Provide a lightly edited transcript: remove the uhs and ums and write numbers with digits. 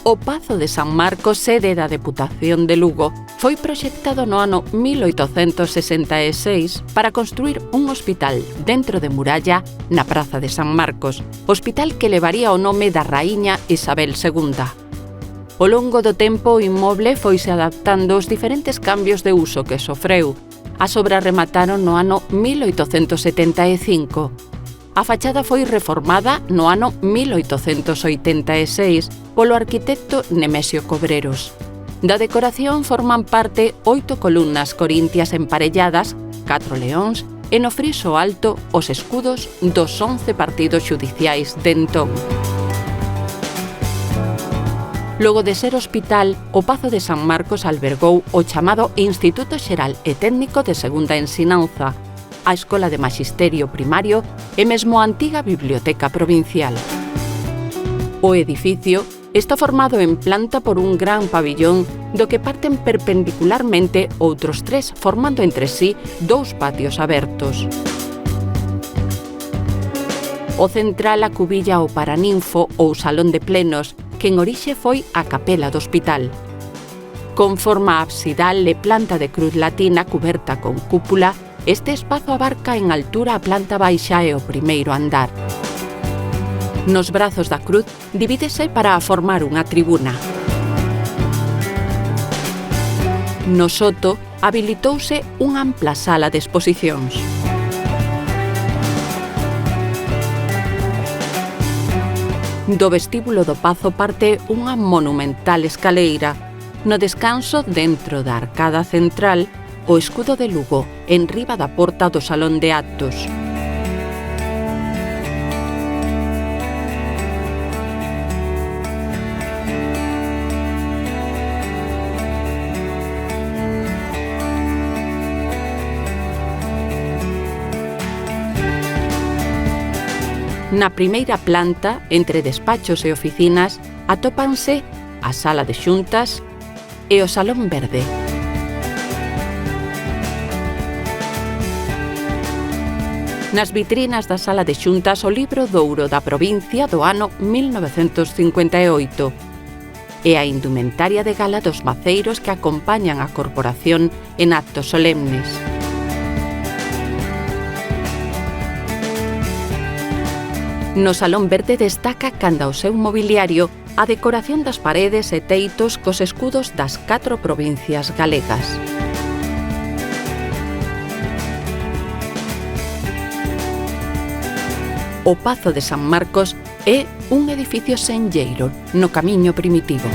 O Pazo de San Marcos, sede da Deputación de Lugo, foi proxectado no ano 1866 para construir un hospital dentro de muralla na Praza de San Marcos, hospital que levaría o nome da raíña Isabel II. Ao longo do tempo, o inmoble foise adaptando aos diferentes cambios de uso que sofreu. As obras remataron no ano 1875. A fachada foi reformada no ano 1886 polo arquitecto Nemesio Cobreros. Da decoración forman parte 8 columnas corintias emparelladas, 4 leóns e no friso alto os escudos dos 11 partidos xudiciais de entón. Logo de ser hospital, o Pazo de San Marcos albergou o chamado Instituto Xeral e Técnico de Segunda Ensinanza, a Escola de Maxisterio Primario e mesmo a antiga Biblioteca Provincial. O edificio está formado en planta por un gran pabillón do que parten perpendicularmente outros 3, formando entre sí 2 patios abertos. O central acubilla o Paraninfo ou Salón de Plenos, que en orixe foi a capela do hospital. Con forma absidal e planta de cruz latina cuberta con cúpula, este espazo abarca en altura a planta baixa e o primeiro andar. Nos brazos da cruz divídese para formar unha tribuna. No soto habilitouse unha ampla sala de exposicións. Do vestíbulo do Pazo parte unha monumental escaleira. No descanso, dentro da arcada central, o escudo de Lugo, en riba da porta do Salón de Actos. Na primeira planta, entre despachos e oficinas, atópanse a sala de xuntas e o Salón Verde. Nas vitrinas da sala de xuntas o libro de ouro da provincia do ano 1958 e a indumentaria de gala dos maceiros que acompañan a corporación en actos solemnes. No Salón Verde destaca canda o seu mobiliario a decoración das paredes e teitos cos escudos das 4 provincias galegas. O Pazo de San Marcos é un edificio senlleiro no camiño primitivo.